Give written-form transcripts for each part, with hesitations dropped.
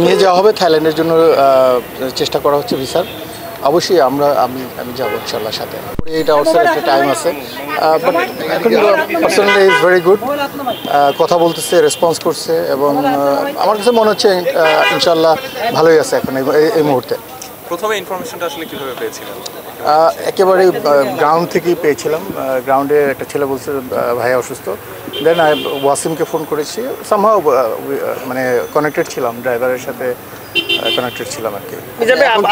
নিয়ে যাওয়া হবে থাইল্যান্ডের জন্য চেষ্টা করা হচ্ছে ভিসার। অবশ্যই আমি যাবো ইনশাল্লাহ সাথে। 48 আওয়ার্সের একটা টাইম আছে, বাট এখন পার্সোনালি ইজ ভেরি গুড। কথা বলতেছে, রেসপন্স করছে এবং আমার কাছে মনে হচ্ছে ইনশাল্লাহ ভালোই আছে এখন এই মুহূর্তে। প্রথমে ইনফরমেশনটা আসলে কিভাবে পেয়েছিলেন? একেবারে গ্রাউন্ড থেকেই পেয়েছিলাম। গ্রাউন্ডে একটা ছেলে বলছে ভাই অসুস্থ, দেন ওয়াসিমকে ফোন করেছি। সামহাও মানে কানেক্টেড ছিলাম, ড্রাইভারের সাথে কানেক্টেড ছিলাম আর কি।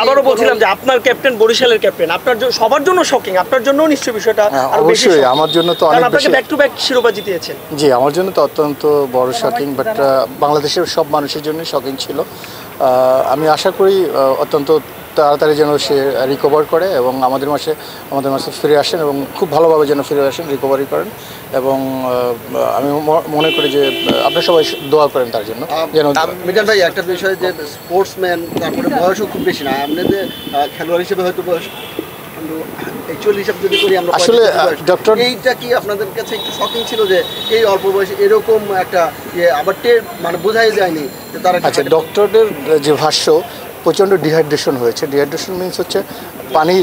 আবারও বলছিলাম যে আপনার ক্যাপ্টেন বরিশালের ক্যাপ্টেন, আপনার সবার জন্য শকিং, আপনার জন্য নিশ্চয়ই বিষয়টা অবশ্যই আমার জন্য তো অনেক বেশি। ব্যাক টু ব্যাক শিরোপা জিতিয়েছেন। জি, আমার জন্য তো অত্যন্ত বড় শকিং, বাট বাংলাদেশের সব মানুষের জন্য শকিং ছিল। আমি আশা করি অত্যন্ত তাড়াতাড়ি যেন সে রিকভার করে এবং আমাদের মাঝে ফিরে আসেন এবং খুব ভালোভাবে যেন ফিরে আসেন, রিকভারি করেন। এবং আমি মনে করি যে আপনারা সবাই দোয়া করেন তার জন্য। যেন মিজান ভাই, একটা বিষয় যে স্পোর্টসম্যান, তারপরে বয়সও খুব বেশি না, আপনাদের খেলোয়াড় হিসেবে হয়তো বয়স 41 হিসাব যদি করি আমরা, আসলে ডক্টর এইটা কি আপনাদের কাছে একটু শকিং ছিল যে এই অল্প বয়সে এরকম একটা আবার মানে বোঝাই যায়নি যে তারা? আচ্ছা, ডক্টরের যে ভাষ্য, প্রচণ্ড ডিহাইড্রেশন হয়েছে। ডিহাইড্রেশন মিনস হচ্ছে পানি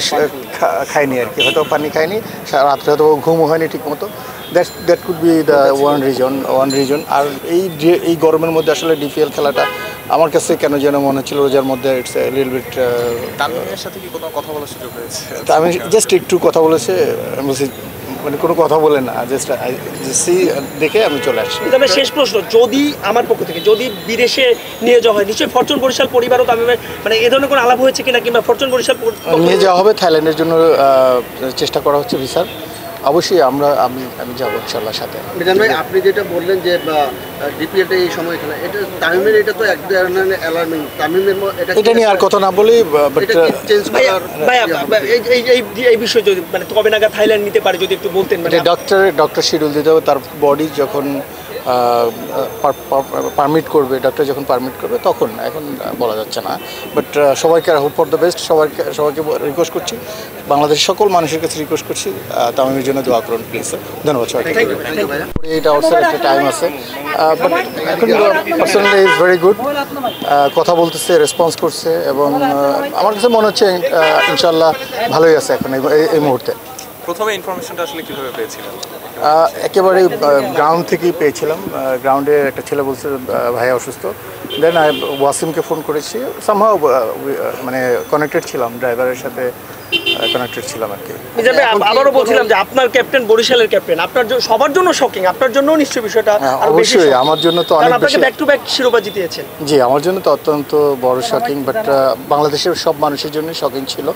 খায়নি আর কি, হয়তো পানি খায়নি, রাত্রে হয়তো ঘুমও হয়নি ঠিক মতো। That could be the one reason. আর এই গরমের মধ্যে আসলে ডিপিএল খেলাটা আমার কাছে কেন যেন মনে হচ্ছিল রোজার মধ্যে ইটস এ লিটল বিট। তামিমের সাথে কি কোনো কথা বলার সুযোগ হয়েছে? আমি জাস্ট একটু কথা বলেছে, মানে কোনো কথা বলে না, জাস্ট দেখে আমি চলে আসছি। তবে শেষ প্রশ্ন, যদি আমার পক্ষ থেকে যদি বিদেশে নিয়ে যাওয়া হয়, নিশ্চয়ই ফরচুন বরিশাল পরিবারও তামিমের মানে এ ধরনের কোনো আলাপ হয়েছে কিনা, কিংবা ফরচুন বরিশাল নিয়ে যাওয়া হবে থাইল্যান্ডের জন্য চেষ্টা করা হচ্ছে ভিসার। অবশ্যই আমি যাবো ইনশাল্লাহ সাথে। মিজান ভাই, আপনি যেটা বললেন যে ডিপিএলটা এই সময় খেলা, এটা তামিমের এটা তো এক ধরনের অ্যালার্মিং। তামিমের এটা নিয়ে আর কথা না বলি, বাট এই বিষয়ে যদি মানে কবে নাগাদ থাইল্যান্ড নিতে পারে যদি একটু বলতেন। মানে ডক্টর শিডিউল দিতে হবে, তার বডি যখন পারমিট করবে, ডক্টর যখন পারমিট করবে তখন, এখন বলা যাচ্ছে না। বাট সবাইকে হোপ ফর দ্য বেস্ট, সবাইকে রিকোয়েস্ট করছি, বাংলাদেশের সকল মানুষের কাছে রিকোয়েস্ট করছি তামিমের জন্য দোয়া করুন প্লিজ। ধন্যবাদ সবাইকে। 48 আওয়ার্সের একটা টাইম আছে, বাট এখন পার্সোনালি ইজ ভেরি গুড। কথা বলতেছে, রেসপন্স করছে এবং আমার কাছে মনে হচ্ছে ইনশাল্লাহ ভালোই আছে এখন এই মুহূর্তে। প্রথমে ইনফরমেশনটা আসলে কিভাবে পেয়েছিলেন? একেবারে গ্রাউন্ড থেকেই পেয়েছিলাম। গ্রাউন্ডে একটা ছেলে বলছে ভাই অসুস্থ, দেন ওয়াসিমকে ফোন করেছি। সামহাও মানে কানেক্টেড ছিলাম, ড্রাইভারের সাথে কানেক্টেড ছিলাম আর কি। আবারও বলছিলাম যে আপনার ক্যাপ্টেন বরিশালের ক্যাপ্টেন, আপনার সবার জন্য শকিং, আপনার জন্য নিশ্চয়ই বিষয়টা অবশ্যই আমার জন্য তো অনেক বেশি। ব্যাক টু ব্যাক শিরোপা জিতিয়েছেন। জি, আমার জন্য তো অত্যন্ত বড় শকিং, বাট বাংলাদেশের সব মানুষের জন্য শকিং ছিল।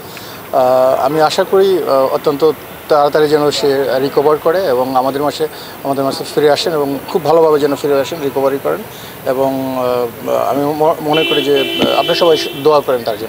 আমি আশা করি অত্যন্ত তাড়াতাড়ি যেন সে রিকভার করে এবং আমাদের মাঝে ফিরে আসেন এবং খুব ভালোভাবে যেন ফিরে আসেন, রিকভারি করেন। এবং আমি মনে করি যে আপনারা সবাই দোয়া করেন তার জন্য।